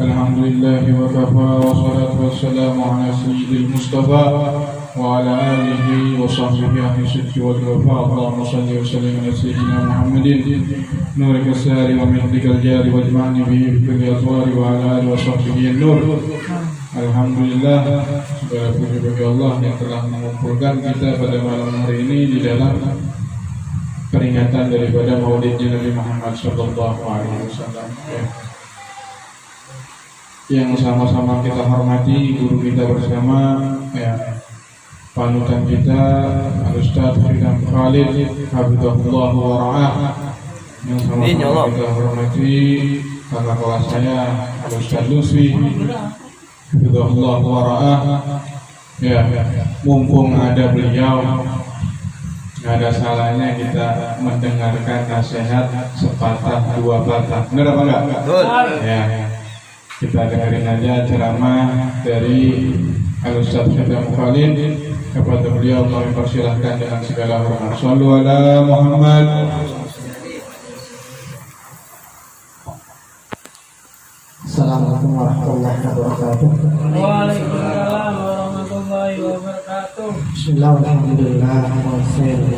Alhamdulillah wa kafa wa salatu wassalamu ala sayyidil Mustafa wa ala alihi wa sahbihi ahli sidqi wal wafa. Allahumma salli wa sallim ala sayyidina Muhammadin nurika sari wa mihdikal jari wa jma'ni bihi kulli atwari wa ala alihi wa sahbihi an-nur. Alhamdulillah, segala puji bagi Allah yang telah mengumpulkan kita pada malam hari ini di dalam peringatan daripada Maulidnya Nabi Muhammad sallallahu alaihi wasallam. Yang sama-sama kita hormati guru kita bersama, panutan kita Al-Ustaz Hidam Khalid hafizahullah wa ra'ah. Yang sama-sama kita hormati kakak kelas saya Al-Ustaz Lutfi hafizahullah wa ra'ah. Mumpung ada beliau, nggak ada salahnya kita mendengarkan nasihat sepatah dua patah. Benar apa enggak? Betul. Kita dengerin aja ceramah dari Al-Ustaz Hidam Khalid. Kepada beliau kami persilahkan dengan segala hormat. Shallu ala Muhammad. Assalamualaikum warahmatullahi wabarakatuh. Waalaikumsalam warahmatullahi wabarakatuh. Bismillah, alhamdulillah, wa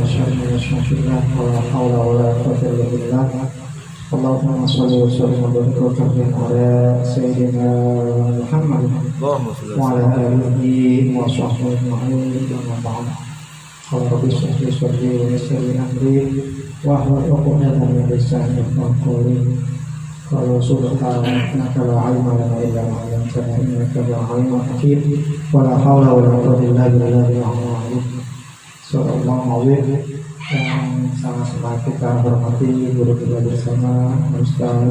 sallallahu wa la hawla wa la quwwata illa billah. Allahumma shalli wa sallim wa barik wa karim ala sayyidina Muhammad wa ala alihi wa sahbihi ajma'in. Amma ba'd. Qala rabbi shrah li sadri wa yassir li amri wa hlul 'uqdatam min lisani yafqahu qawli. Qala subhanaka la ilma lana illa ma 'allamtana innaka antal 'alimul hakim. Wa la hawla wa la quwwata illa billahil 'aliyyil 'azim. Sallallahu alaihi yang sama-sama kita hormati guru kita bersama Ustaz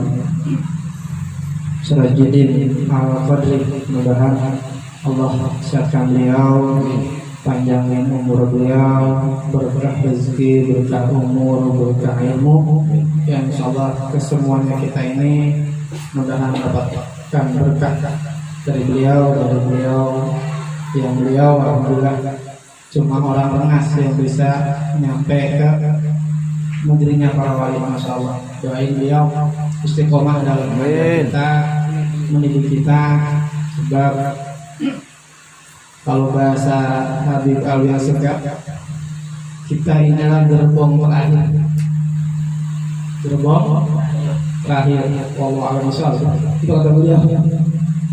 Sirajuddin Al-Qadri. Mudah-mudahan Allah sehatkan beliau, panjangin umur beliau, berkah rezeki, berkah umur, berkah ilmu, yang insyaallah kesemuanya kita ini mudah-mudahan mendapatkan berkah dari beliau yang beliau alhamdulillah cuma orang rengas yang bisa nyampe ke negerinya para wali. Masya Allah, doain beliau istiqomah dalam mengajar kita, mendidik kita, sebab kalau bahasa Habib Alwi Asegaf, kita inilah gerbong terakhir, wallahu a'lam bishawab. Itu kata beliau.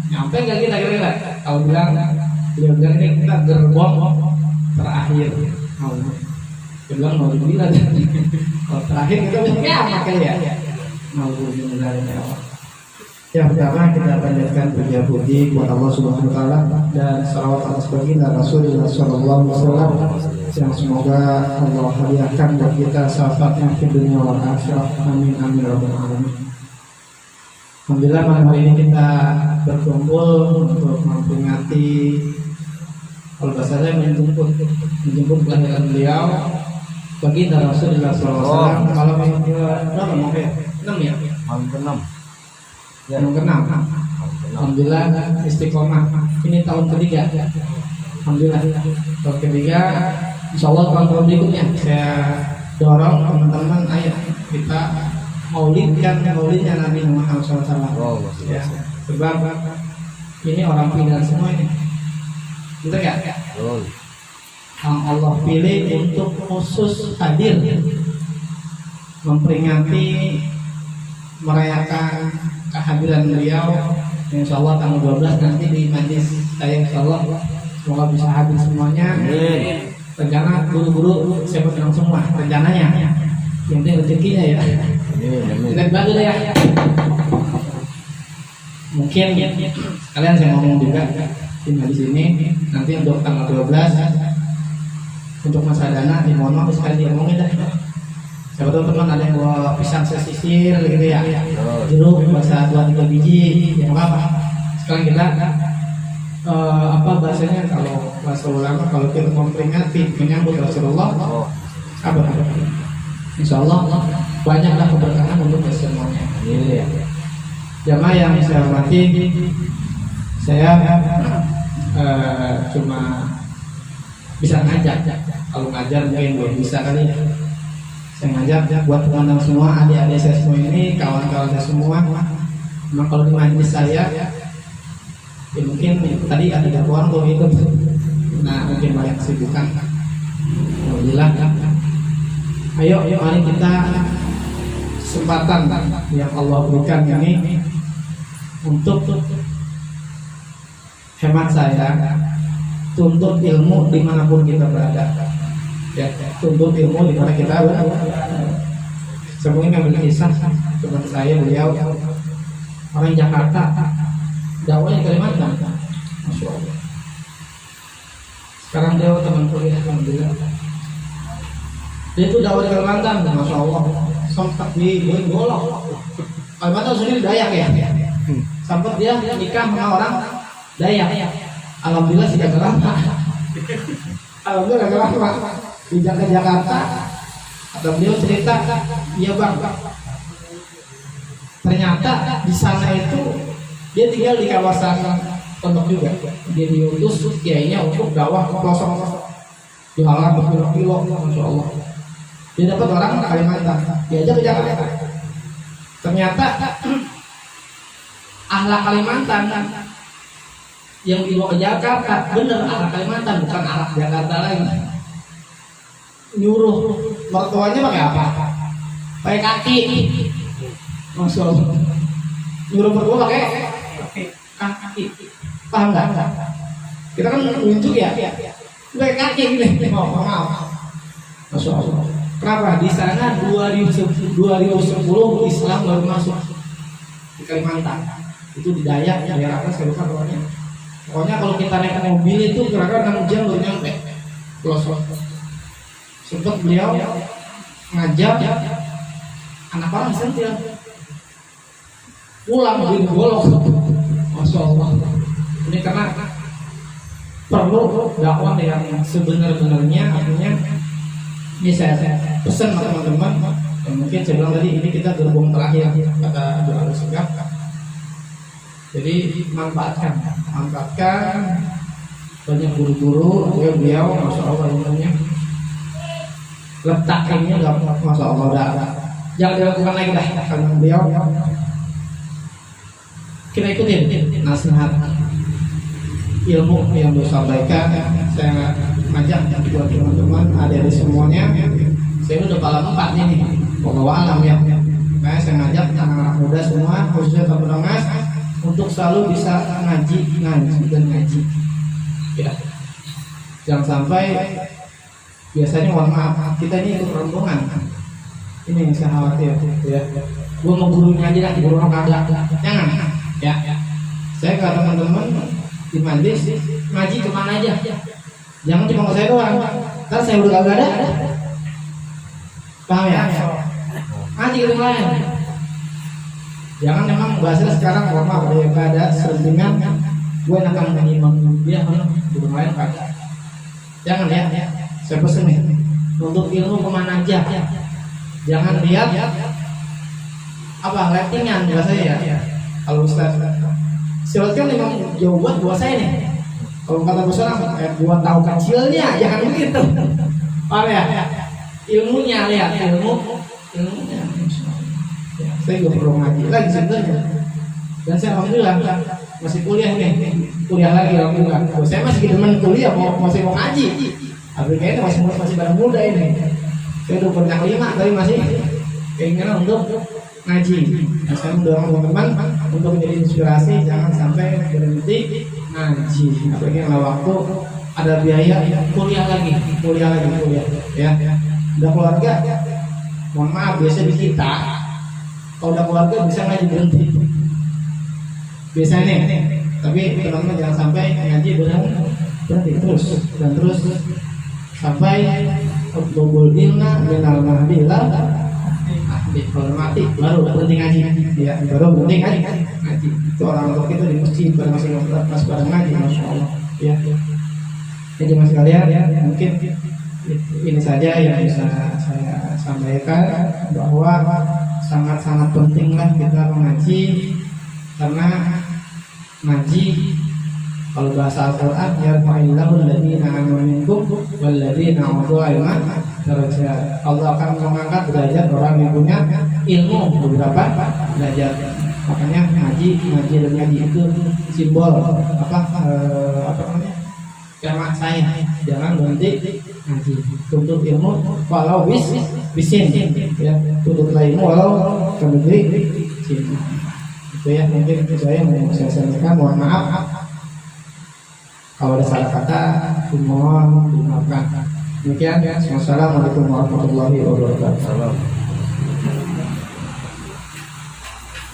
Nyampe nggak kita kira-kira? Kalau beliau bilang ini kita gerbong terakhir. Bilang mau dibilang kalau terakhir kita bisa kiamat kali ya. Yang pertama kita panjatkan puji buat Allah Subhanahu wa taala dan salawat atas baginda Rasulullah sallallahu alaihi wasallam yang semoga Allah hadiahkan buat kita syafaatnya di dunia wal akhirah. Amin amin rabbal alamin. Alhamdulillah malam hari ini kita berkumpul untuk memperingati, kalau bahasanya menjemput kelahiran beliau baginda Rasulullah SAW. Malam yang berapa? Enam ya? Malam ke-6. Malam ke-6. Alhamdulillah istiqomah. Ini tahun ketiga. Alhamdulillah tahun ketiga. Insyaallah tahun berikutnya saya dorong teman-teman, ayo kita maulidnya Nabi Muhammad SAW. Ya, sebab ini orang pindah semua ini. Betul ya? Yang Allah pilih untuk khusus hadir memperingati merayakan kehadiran beliau. Insyaallah tanggal 12 nanti di majlis saya, insyaallah semoga bisa hadir semuanya. Rencana guru-guru saya berkenal semua rencananya. Yang penting rezekinya ya. Kita bantu ya. Mungkin kalian saya ngomong juga di sini nanti untuk tanggal 12 untuk masa dana dimohon maaf sekali diomongin dah. Siapa tahu teman ada yang bawa pisang sesisir gitu ya, jeruk bahasa 2-3 biji, yang apa. Sekarang kita bahasanya kalau bahasa ulama kalau kita memperingati menyambut Rasulullah apa? Insyaallah banyaklah keberkahan untuk semuanya. Iya. Jamaah yang saya hormati, saya cuma bisa ngajar. Kalau ngajar mungkin belum bisa kali ya. saya ngajak buat teman-teman semua, adik-adik saya semua ini, kawan-kawan saya semua. Memang kalau di majelis saya, ya mungkin tadi ada jadwal untuk ikut, nah mungkin banyak kesibukan. Alhamdulillah. Ayo mari kita kesempatan yang Allah berikan ini untuk hemat saya tuntut ilmu dimanapun kita berada. Ya, tuntut ilmu di mana kita berada. Sebelumnya ngambil kisah teman saya, beliau orang Jakarta, dakwahnya Kalimantan, Masya Allah. Sekarang dia teman kuliah, alhamdulillah. Dia itu dakwah di Kalimantan, Masya Allah. Sempat di Golok. Kalimantan sendiri Dayak ya. Sampai dia nikah sama orang Dayak. Alhamdulillah sejak lama. Alhamdulillah sejak lama. Di Jakarta, atau beliau cerita, iya bang, ternyata di sana itu dia tinggal di kawasan pondok juga. Dia diutus kiainya untuk dakwah ke pelosok, jalan berkilo-kilo, Masya Allah. Dia dapat orang Kalimantan, diajak ke Jakarta. Ternyata ahlak Kalimantan yang dibawa ke Jakarta bener ahlak Kalimantan, bukan ahlak Jakarta lagi. Nyuruh mertuanya pakai apa? Pakai kaki. Masya Allah. Nyuruh mertua pakai kaki. Paham nggak? Kita kan nunjuk ya. Pakai kaki gini. Maaf. Masya Allah. Kenapa? Di sana 2010 Islam baru masuk di Kalimantan. Itu di Dayak, daerah apa? Saya lupa pokoknya. Pokoknya kalau kita naik mobil itu kira-kira 6 jam baru nyampe pelosok. Sempat beliau ngajak anak orang sentil pulang dari Golok, Masya Allah. Ini karena perlu dakwah yang sebenar-benarnya. Artinya ini saya pesan teman-teman, dan mungkin saya bilang tadi ini kita gerbong terakhir kata doa segap. Jadi manfaatkan banyak guru-guru, beliau Masya Allah ilmunya. Letak ini udah Masya Allah, udah jangan dilakukan lagi dah karena beliau. Kita ikutin nasihat ilmu yang beliau sampaikan. Saya ngajak buat teman-teman adik-adik semuanya. Saya udah kepala 4 ini, pembawa alam ya. Makanya saya ngajak anak-anak muda semua, khususnya teman-teman untuk selalu bisa ngaji. Ya, jangan sampai biasanya mohon maaf kita ini ikut rombongan. Ini yang saya khawatir ya. Gua mau gurunya aja dah, guru orang kagak. Jangan ya. Saya ke teman-teman di majlis ngaji kemana aja. Jangan cuma ke saya doang. Ntar saya udah kagak ada. Paham ya? Ngaji ke yang lain. Jangan memang bahasa sekarang mohon maaf ya, ada selentingan gue akan menyimak dia guru lain kagak. Jangan ya. Saya pesen nih, untuk ilmu kemana aja. Jangan lihat apa ratingan bahasanya ya. Kalau Ustaz silakan memang jauh buat saya nih. Kalau kata Ustaz buat tahu kecilnya, jangan begitu. Paham ya? Ilmunya lihat ilmunya. Saya juga perlu ngaji lagi sebenarnya. Dan saya alhamdulillah masih kuliah nih, kuliah lagi alhamdulillah. Saya masih teman kuliah, masih mau ngaji. Tapi kayaknya masih barang muda ini. Saya udah pernah 5 tapi masih keinginan untuk ngaji. Nah, saya mendorong teman-teman untuk menjadi inspirasi, jangan sampai berhenti ngaji. Apalagi kalau waktu ada biaya kuliah lagi ya. Udah keluarga, mohon maaf biasa di kita kalau udah keluarga bisa ngaji berhenti. Biasanya tapi teman-teman jangan sampai ngaji berhenti terus sampai Utubul ilna minal mahdilah dihormati baru berhenti ngaji ya, baru berhenti ngaji. Itu orang tua kita di masjid masih pada ngaji, Masya Allah ya. Jadi mas kalian ya, mungkin ini saja yang bisa saya sampaikan, bahwa sangat-sangat pentinglah kita mengaji, karena ngaji kalau bahasa Al-Quran yarfa'illahu alladhina amanu minkum wal ladzina utul ilma derajat. Allah akan mengangkat derajat orang yang punya ilmu beberapa derajat. Makanya ngaji dan ngaji itu simbol apa namanya? Kema saya jangan berhenti ngaji, tuntut ilmu walau bisin ya, tuntut ilmu walau kembali bisin. Itu ya mungkin saya mau saya sampaikan, mohon maaf kalau ada salah kata, mohon dimaafkan. Demikian, wassalamualaikum warahmatullahi wabarakatuh.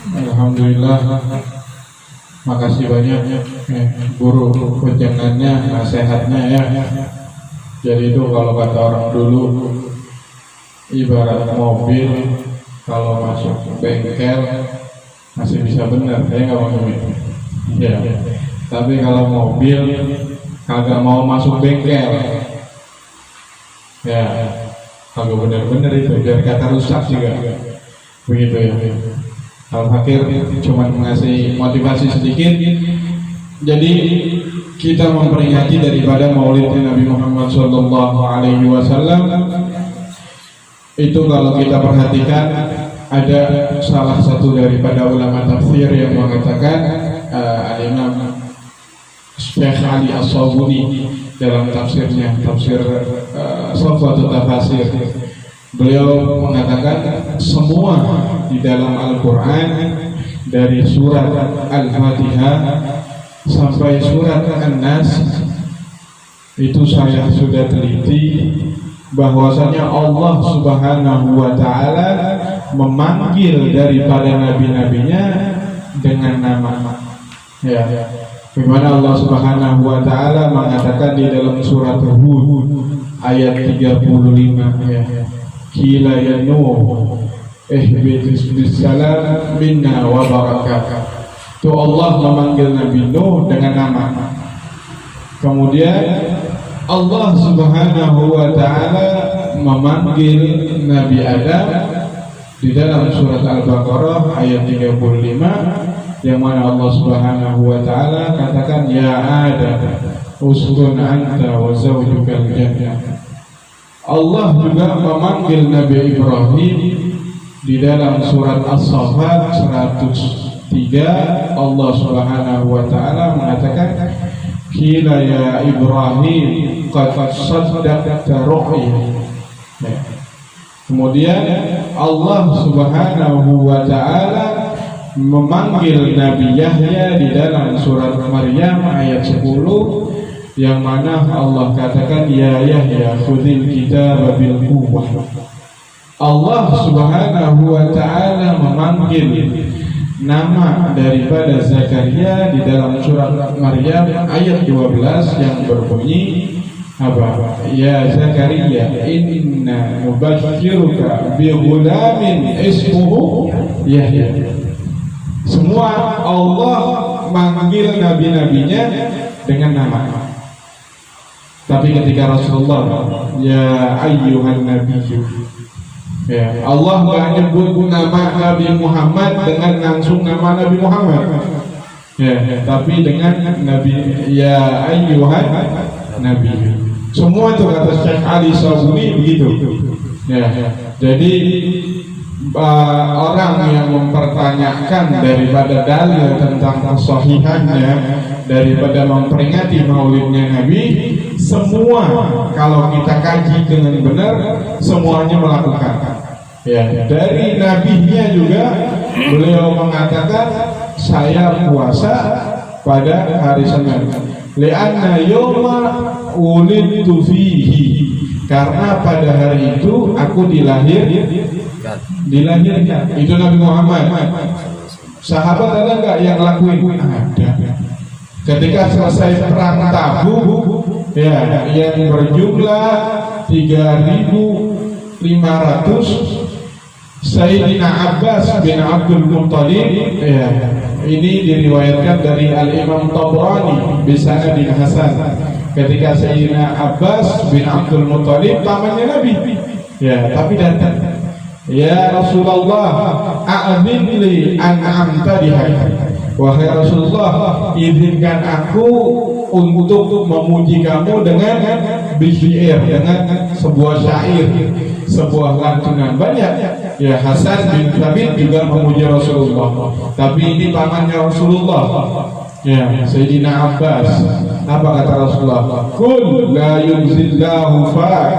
Alhamdulillah, makasih banyak guru ujangannya, nasihatnya ya. Jadi itu kalau kata orang dulu, ibarat mobil kalau masuk bengkel masih bisa benar, saya nggak mau itu. Ya. Tapi kalau mobil kagak mau masuk bengkel, ya kagak benar-benar itu, biar kata rusak juga, begitu ya. Al-Fakir cuma mengasih motivasi sedikit. Jadi kita memperingati daripada maulidnya Nabi Muhammad SAW. Itu kalau kita perhatikan ada salah satu daripada ulama tafsir yang mengatakan Al-Imam Syekh Ali As-Sabuni dalam tafsirnya, tafsir Safwatul Tafasir. Beliau mengatakan semua di dalam Al-Quran dari surat Al-Fatihah sampai surat An-Nas itu saya sudah teliti bahwasanya Allah Subhanahu wa Ta'ala memanggil daripada nabi-nabinya dengan nama. Ya, dimana Allah Subhanahu wa Ta'ala mengatakan di dalam surat Hud ayat 35 ya. Kila ya Nuh bisalam minna wa barakatuh. Itu Allah memanggil Nabi Nuh dengan nama. Kemudian Allah Subhanahu wa Ta'ala memanggil Nabi Adam di dalam surat Al-Baqarah ayat 35, yang mana Allah Subhanahu wa Ta'ala katakan ya Adam uskun anta wa zawjukal jannah. Allah juga memanggil Nabi Ibrahim di dalam surat As-Saffat 103. Allah Subhanahu wa Ta'ala mengatakan kila ya Ibrahim qad saddaqta ru'ya. Kemudian Allah Subhanahu wa Ta'ala memanggil Nabi Yahya di dalam surat Maryam ayat 10, yang mana Allah katakan ya Yahya khudhil kitaba bil quwwah. Allah Subhanahu wa Ta'ala memanggil nama daripada Zakaria di dalam surat Maryam ayat 12 yang berbunyi apa? Ya Zakaria inna nubashiruka bi ghulamin ismuhu Yahya. Semua Allah manggil nabi-nabinya dengan nama. Tapi ketika Rasulullah ya ayyuhan nabiyyu, ya Allah nggak nyebut nama Nabi Muhammad dengan langsung nama Nabi Muhammad, ya, tapi dengan Nabi ya ayyuhan nabiyyu. Semua itu kata Syekh Ali Sabuni begitu, ya. Jadi orang yang mempertanyakan daripada dalil tentang kesahihannya daripada memperingati maulidnya Nabi, semua kalau kita kaji dengan benar semuanya melakukan. Ya, dari nabinya juga beliau mengatakan saya puasa pada hari Senin. Li'anna yawma ulidtu fihi, karena pada hari itu aku dilahirkan. Itu Nabi Muhammad. Sahabat ada nggak yang lakuin? Ada. Ketika selesai perang Tabuk, ya, yang berjumlah 3.500, Sayyidina Abbas bin Abdul Muttalib, ya, ini diriwayatkan dari Al-Imam Tabrani bisanadin hasan. Ketika Sayyidina Abbas bin Abdul Muttalib pamannya Nabi, ya, tapi datang, ya Rasulullah, a'adhinli an amtadiha. Wahai Rasulullah, izinkan aku untuk memuji kamu dengan bisyair, dengan sebuah syair, sebuah lantunan. Banyak ya, Hasan bin Thabit juga memuji Rasulullah, tapi ini pamannya Rasulullah ya, Sayyidina Abbas. Apa kata Rasulullah? Qul la yunzillahu fak,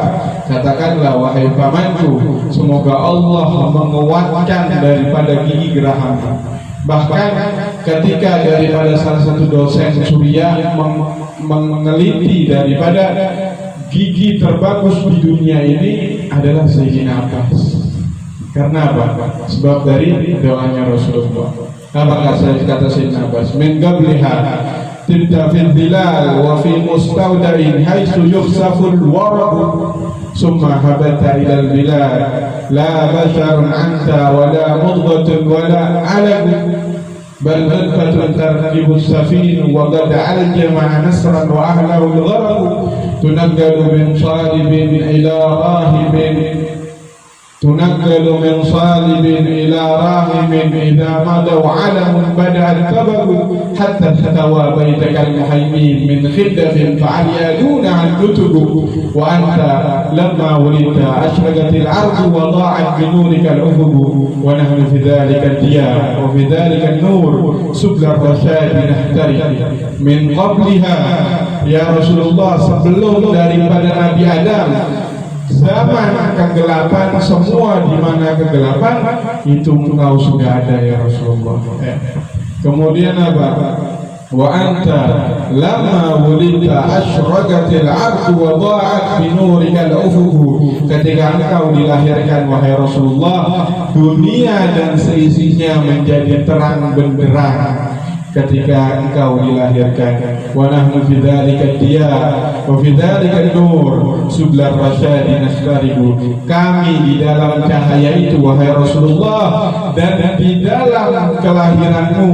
katakanlah wahai pamanku, semoga Allah menguatkan daripada gigi geraham. Bahkan ketika daripada salah satu dosen Suriah meneliti daripada gigi terbagus di dunia ini adalah Sayyidina Abbas. Karena apa? Sebab dari doanya Rasulullah. Apa kata Sayyidina Abbas? Min qabliha tibda fil dilal wa fi mustawda'in haitsu yukhsaful waraq summa habata ila al bilad la basharun anta wa la mudghatun wa la alaq bal badfatun tarkibu as-safin wa qad aljama nasran wa ahlahu al-gharq tunaggalu min salibin ila rahibin تنقل من صالب إلى راغم إذا مضوا علم بدأ الكبر حتى استوى بيتك المحيمين من خدف فعليا دون عن كتب وأنت لما ولدت أشرقت الأرض وضاعت بنورك الأفق ونحن في ذلك الضياء وفي ذلك النور سبل الرشاد نحترق من قبلها يا رسول الله sebelum daripada Nabi Adam, zaman kegelapan, semua di mana kegelapan itu engkau sudah ada ya Rasulullah. Kemudian apa? Wa anta lamma wulidta asyraqatil ardu wa dha'at bi nurika al-ufuq. Ketika engkau dilahirkan wahai Rasulullah, dunia dan seisinya menjadi terang benderang. Ketika engkau dilahirkan, wa nahnu fi dzalika diya wa fi dzalika nur sublar rasyadi nashtaribu. Kami di dalam cahaya itu wahai Rasulullah, dan di dalam kelahiranmu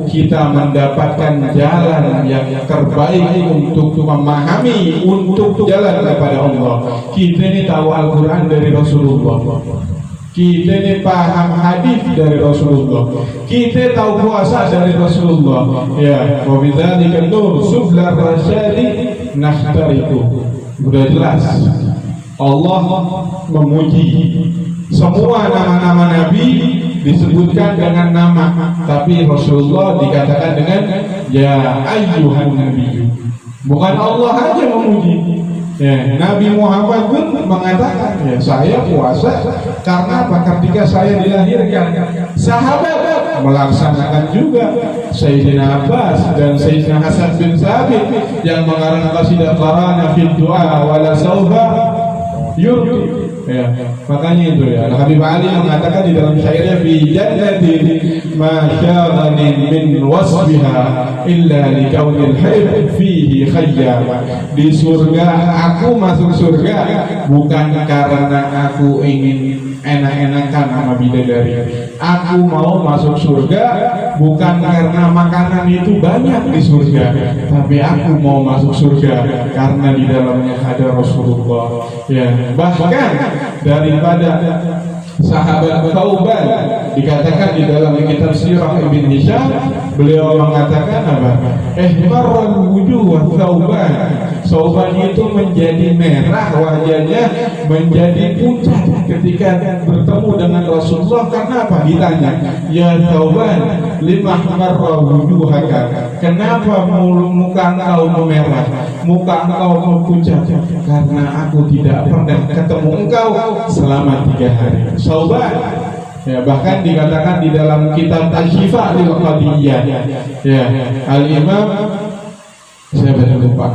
kita mendapatkan jalan yang terbaik untuk memahami, untuk jalan kepada Allah. Kita ini tahu Al-Quran dari Rasulullah, kita ini paham hadis dari Rasulullah, kita tahu puasa dari Rasulullah. Ya, wa bidzalika nur sublar rasyadi nashtariku. Sudah jelas Allah memuji semua nama-nama Nabi disebutkan dengan nama, tapi Rasulullah dikatakan dengan ya ayyuhan nabi. Bukan Allah aja memuji. Ya, Nabi Muhammad pun mengatakan, ya, saya puasa karena apa? Ketika saya dilahirkan, sahabat melaksanakan juga. Sayyidina Abbas dan Sayyidina Hasan bin Thabit yang mengarang qasidah qarana fid du'a wala saufa yurdi. Ya, makanya itu ya, Habib Ali mengatakan di dalam syairnya fi jannatin ma syaghanin min wasbiha illa li kaunil hayb fihi khayyam. Di surga, aku masuk surga bukan karena aku ingin enak-enakan sama bidadari. Aku mau masuk surga bukan karena makanan itu banyak di surga, tapi aku mau masuk surga karena di dalamnya ada Rasulullah. Ya, bahkan daripada sahabat Thauban dikatakan di dalam kitab Sirah Ibn Hisham, beliau mengatakan apa? Ihmarral wujuh wa Thauban. Thauban itu menjadi merah wajahnya, menjadi pucat ketika bertemu dengan Rasulullah. Karena apa? Ditanya, ya Thauban, lima ihmarral wujuhaka. Kenapa muka engkau memerah, muka engkau pucat? Karena aku tidak pernah ketemu engkau selama 3 hari. Thauban. Ya, bahkan dikatakan di dalam kitab Asy-Syifa lil Qadiyyah. Ya, Al-Imam saya lupa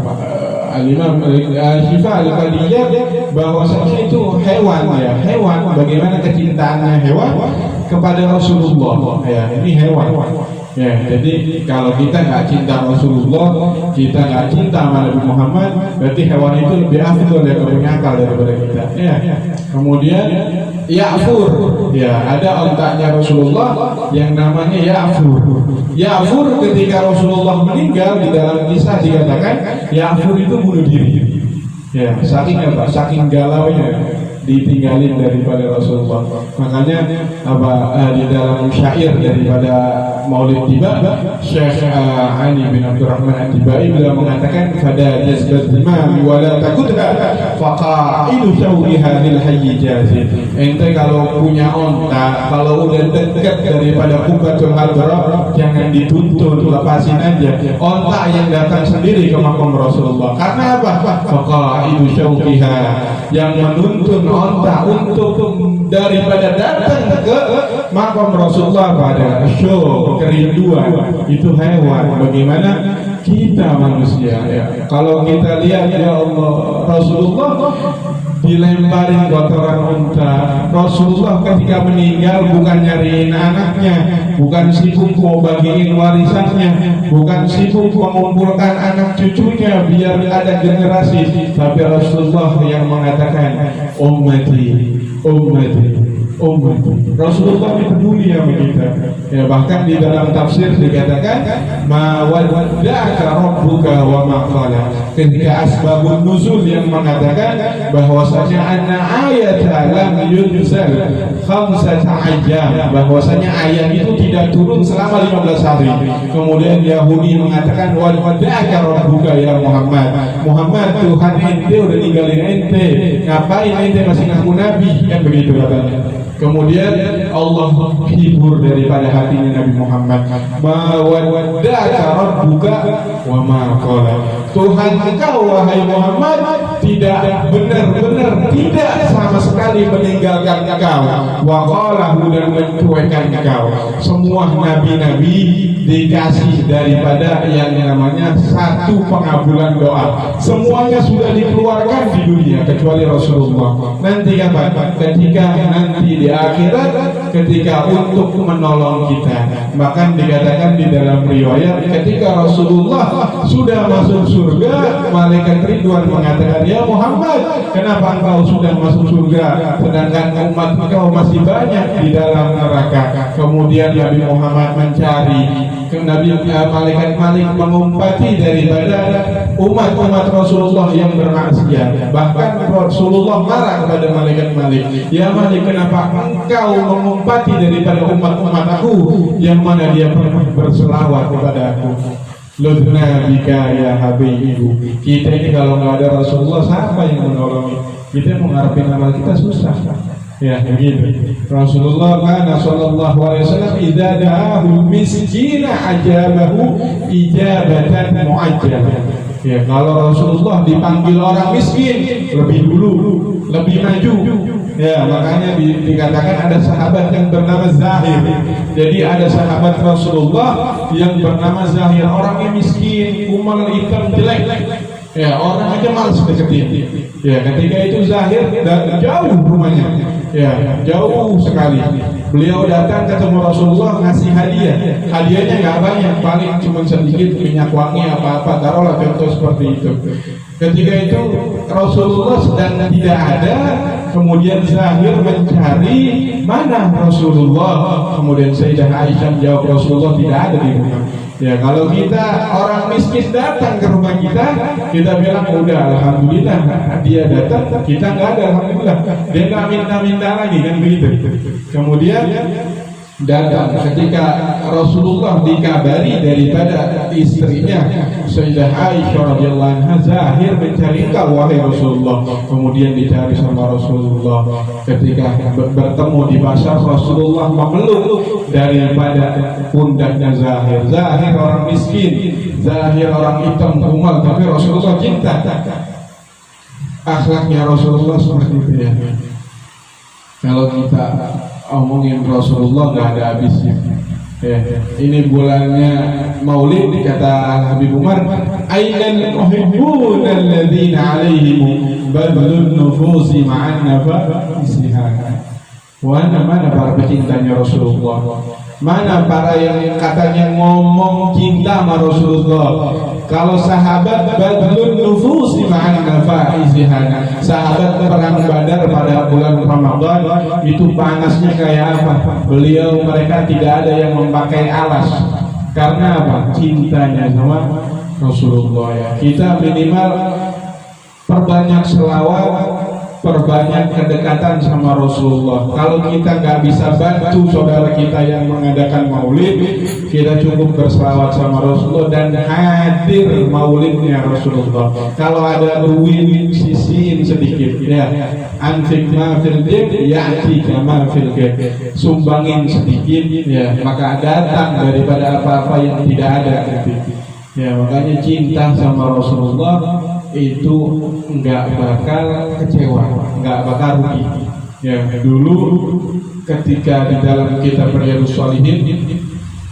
Al-Imam Asy-Syifa lil Qadiyyah bahwasanya itu hewan ya, hewan, bagaimana kecintaannya hewan kepada Rasulullah. Ya, ini hewan. Ya, jadi kalau kita nggak cinta Rasulullah, kita nggak cinta sama Nabi Muhammad, berarti hewan itu lebih afdal ya, punya akal daripada kita. Ya. Kemudian Ya'fur, ya, ada ontaknya Rasulullah yang namanya Ya'fur. Ya'fur ketika Rasulullah meninggal, di dalam kisah dikatakan Ya'fur itu bunuh diri. Ya, saking apa? Saking galaunya. ditinggalin daripada Rasulullah. Makanya di dalam syair daripada Maulid Tiba, Syekh Ali bin Abdurrahman At-Tibai beliau mengatakan pada jazbat imam wala takudha faqa'idu syawriha lil hayy jazid. Ente kalau punya onta, kalau udah dekat daripada Qubatul Hadra, jangan dituntun, lepasin aja. Onta yang datang sendiri ke makam Rasulullah. Karena apa? Faqa'idu syawriha, yang menuntun onta untuk daripada datang ke makam Rasulullah pada show kerinduan itu hewan. Bagaimana kita manusia ya? Kalau kita lihat ya Allah, Rasulullah dilemparin kotoran unta. Rasulullah ketika meninggal bukan nyariin anaknya, bukan sibuk mau bagiin warisannya, bukan sibuk mengumpulkan anak cucunya biar ada generasi, tapi Rasulullah yang mengatakan ummati, ummati, ummati. Rasulullah peduli sama kita. Ya, bahkan di dalam tafsir dikatakan ma wadda'aka rabbuka wa ma qala. Ketika asbabun nuzul yang mengatakan bahwasanya anna ayata lam yunzal khamsata ayyam, bahwasanya ayat itu tidak turun selama 15 hari. Kemudian Yahudi mengatakan wadda'aka rabbuka ya Muhammad. Muhammad, Tuhan ente udah ninggalin ente, ngapain ente masih ngaku nabi, kan begitu katanya. Kemudian Allah hibur daripada hatinya Nabi Muhammad. Ma wadda'aka rabbuka wa ma qala. Tuhan engkau wahai Muhammad tidak benar-benar tidak sama sekali meninggalkan engkau. Wa qala, dan mencuekkan engkau. Semua nabi-nabi dikasih daripada yang namanya satu pengabulan doa. Semuanya sudah dikeluarkan di dunia kecuali Rasulullah. Nanti kapan? Ketika nanti di akhirat, ketika untuk menolong kita. Bahkan dikatakan di dalam riwayat ketika Rasulullah sudah masuk surga, malaikat Ridwan mengatakan, ya Muhammad, kenapa engkau sudah masuk surga sedangkan umat engkau masih banyak di dalam neraka? Kemudian Nabi Muhammad mencari, malaikat mengumpati daripada umat-umat Rasulullah yang bermaksiat. Bahkan Rasulullah marah kepada malaikat Malik, ya Malik, kenapa engkau mengumpati daripada umat-umat aku yang mana dia pernah berselawat kepada aku? Ludna bika ya habibu. Kita ini kalau nggak ada Rasulullah, siapa yang menolongi? Kita mau ngarepin amal kita susah. Ya begitu. Rasulullah kana sallallahu alaihi wasallam idza da'ahu miskina ajabahu ijabatan muajjalah. Ya, kalau Rasulullah dipanggil orang miskin lebih dulu, lebih maju. Ya, makanya dikatakan ada sahabat yang bernama Zahir. Jadi ada sahabat Rasulullah yang bernama Zahir, orangnya miskin, kumal, hitam, jelek. Ya, orang aja malas deketin. Ya, ketika itu Zahir jauh rumahnya. Ya, jauh sekali. Beliau datang ketemu Rasulullah ngasih hadiah. Hadiahnya nggak banyak, paling cuma sedikit minyak wangi apa-apa, taruhlah contoh seperti itu. Ketika itu Rasulullah sedang tidak ada, kemudian Zahir mencari mana Rasulullah. Kemudian Sayyidah Aisyah menjawab Rasulullah tidak ada di rumah. Ya, kalau kita orang miskin datang ke rumah kita bilang udah alhamdulillah dia datang, kita nggak ada alhamdulillah, dia nggak minta lagi, kan begitu. Kemudian datang ketika Rasulullah dikabari daripada istrinya Sayyidah Aisyah radhiyallahu anha, Zahir mencari engkau wahai Rasulullah. Kemudian dicari sama Rasulullah. Ketika bertemu di pasar, Rasulullah memeluk daripada pundaknya Zahir. Zahir orang miskin, Zahir orang hitam kumal, tapi Rasulullah cinta. Akhlaknya Rasulullah seperti itu ya. Kalau kita omongin Rasulullah nggak ada habisnya. Ya, ini bulannya Maulid, kata Habib Umar, ainal muhibbun alladzina alaihim badlun nufusi ma'an nafasiha. Mana para pecintanya Rasulullah? Mana para yang katanya ngomong cinta sama Rasulullah? Kalau sahabat badlun nufusi ma'an nafasiha, sahabat perang Badar pada bulan Ramadan itu panasnya kayak apa? Mereka tidak ada yang memakai alas. Karena apa? Cintanya sama Rasulullah ya. Kita minimal perbanyak selawat, perbanyak kedekatan sama Rasulullah. Kalau kita nggak bisa bantu saudara kita yang mengadakan maulid, kita cukup berselawat sama Rasulullah dan hadir maulidnya Rasulullah. Kalau ada duit sisihin sedikit, ya, anfik ma fil jib ya'ti kama fil ghaib. Sumbangin sedikit, ya, maka datang daripada apa-apa yang tidak ada. Ya, makanya cinta sama Rasulullah itu nggak bakal kecewa, nggak bakal rugi. Ya, dulu ketika di dalam kitab Riyadhus Shalihin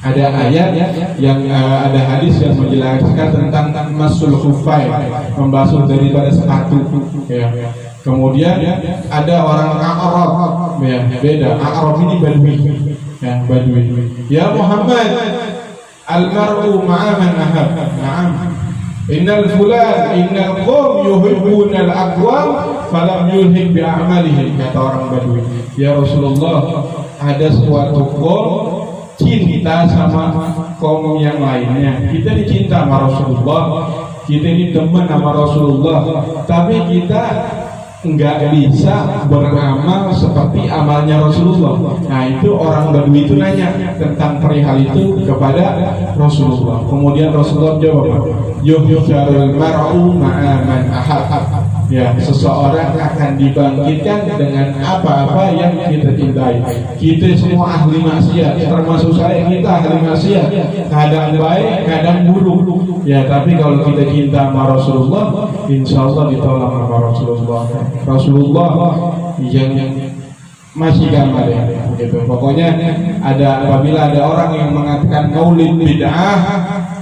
ada ayat yang ada hadis yang menjelaskan tentang masul khuffain, membasuh daripada sepatu. Ya. Kemudian ada orang Arab, ya, beda. Arab ini Badui, ya, Badui. Ya Muhammad, al-mar'u ma'a man ahab. Na'am. Innal qawm yuhibbuna al-aqwam falam yulhik bi a'malihim, kata orang Badui. Ya Rasulullah, ada suatu kaum cinta sama kaum yang lainnya. Kita dicinta sama Rasulullah, kita ini demen sama Rasulullah, tapi kita nggak bisa beramal seperti amalnya Rasulullah. Nah, itu orang Badui itu nanya tentang perihal itu kepada Rasulullah. Kemudian Rasulullah jawab, yuhsyarul mar'u ma'a man ahab. Ya, seseorang akan dibangkitkan dengan apa-apa yang kita cintai. Kita semua ahli maksiat, termasuk saya, kita ahli maksiat. Kadang baik, kadang buruk. Ya, tapi kalau kita cinta sama Rasulullah, insya Allah ditolak sama Rasulullah. Rasulullah yang masih gambar, ya, gitu. Pokoknya apabila ada orang yang mengatakan maulid bid'ah,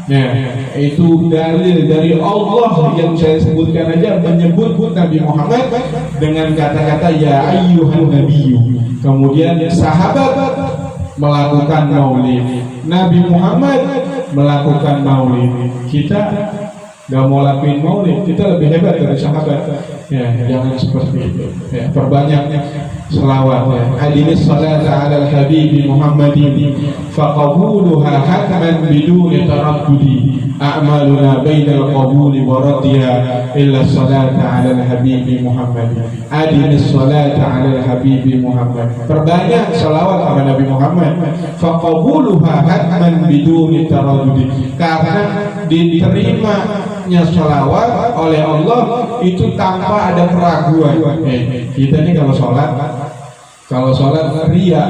ya, itu dalil dari Allah yang saya sebutkan aja, menyebut Nabi Muhammad dengan kata-kata ya ayyuhan nabiyyu. Kemudian sahabat melakukan maulid, Nabi Muhammad melakukan maulid. Kita gak mau lakuin maulid, kita lebih hebat dari sahabat. Ya, jangan seperti itu. Ya, perbanyak selawat. Ya. Hadiris salat ala al-habibi Muhammadin faqabuluha hatman biduni taraddudi. A'maluna bainal qabuli wa radiha illa salat ala al-habibi Muhammadin. Hadiris salat ala al-habibi Muhammad. Perbanyak selawat kepada Nabi Muhammad. Faqabuluha hatman biduni taraddudi. Karena diterimanya selawat oleh Allah itu tanpa ada keraguan. Kita ini kalau sholat ria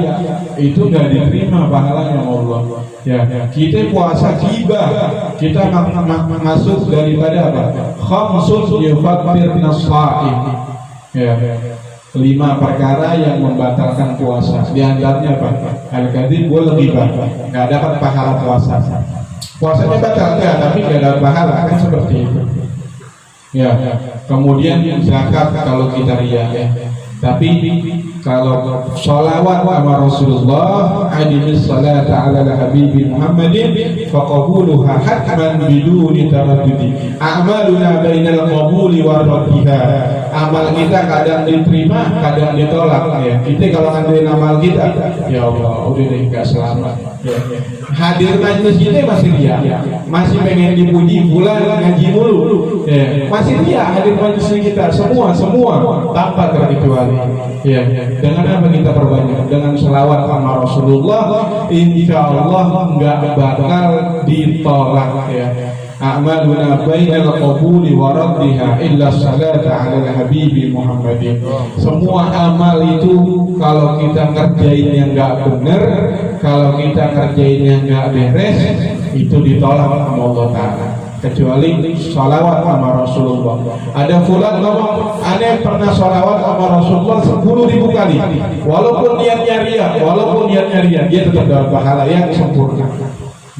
itu nggak diterima pahalanya Allah. Ya, kita puasa gibah, kita masuk daripada apa? Khamsun yufatirna shaim. Ya, 5 perkara yang membatalkan puasa. Di antaranya apa? Al-kadzib wal ghibah. Nggak dapat pahala puasa. Puasanya batal ya, tapi nggak dapat pahala, kan seperti itu. Ya, kemudian zakat kalau kita ria, ya. Tapi kalau sholawat sama Rasulullah, adimis salat ala habibi Muhammadin faqabuluha hatman biduni taraddudi. A'maluna bainal qabuli wa raddiha. Amal kita kadang diterima, kadang ditolak, ya. Kita kalau ngandelin amal kita, ya Allah, udah deh enggak selamat. Ya. Hadir majlis kita masih ria, masih pengen dipuji, bulan ngaji mulu. Ya. Masih ria hadir majlis kita semua tanpa terkecuali. Ya. Dengan apa kita perbanyak? Dengan selawat sama Rasulullah, insya Allah nggak bakal ditolak, ya. A'maluna bainal qabuli wa raddiha illa salata 'ala al-habibi Muhammadin. Semua amal itu kalau kita ngerjainnya nggak benar, kalau kita ngerjainnya nggak beres, itu ditolak sama Allah Ta'ala. Kecuali sholawat sama Rasulullah. Ada fulan ngomong, aneh pernah sholawat sama Rasulullah 10.000 kali. Walaupun niatnya ria, dia tetap dapat pahala yang sempurna.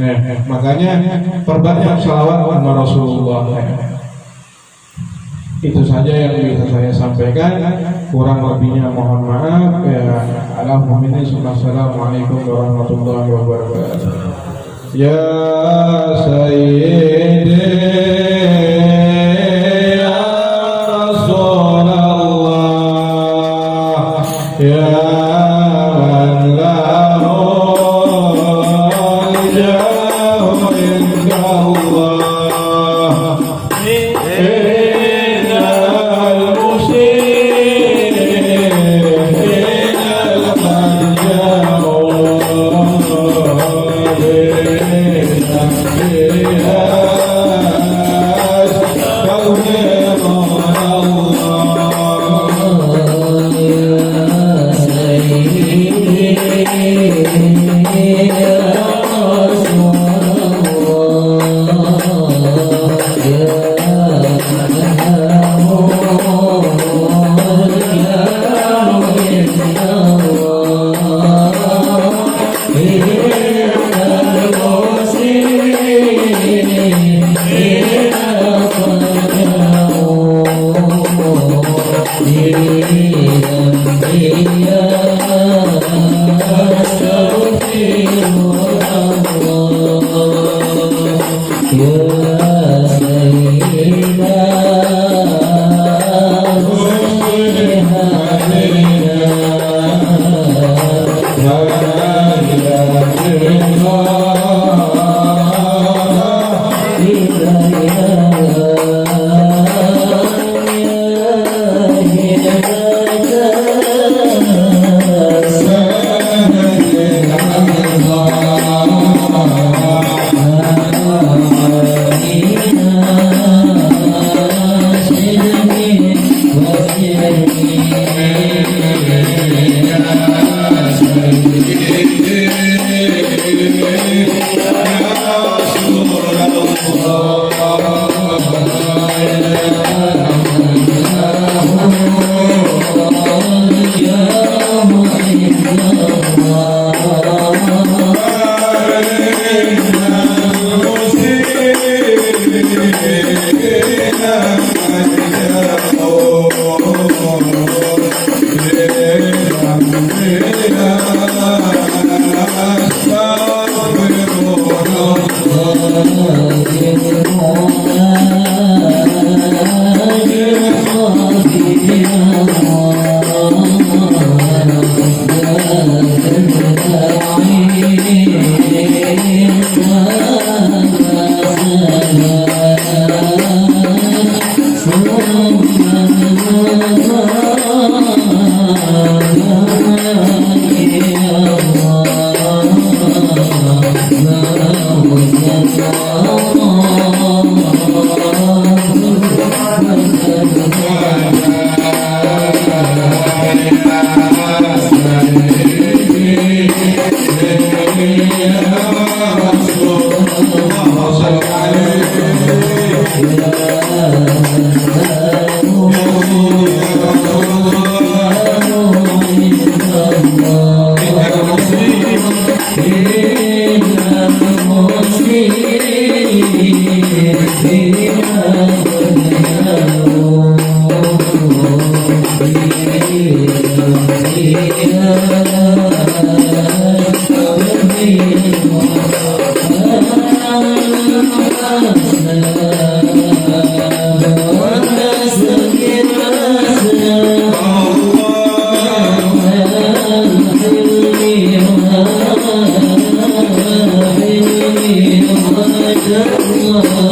Nah, makanya perbanyak sholawat sama Rasulullah. Itu saja yang bisa saya sampaikan. Kurang lebihnya mohon maaf. Ya, Assalamualaikum warahmatullahi wabarakatuh. Ya Sayyidi ya Rasulullah, ya man lahu al-jahu indallah, innal muslimin Allah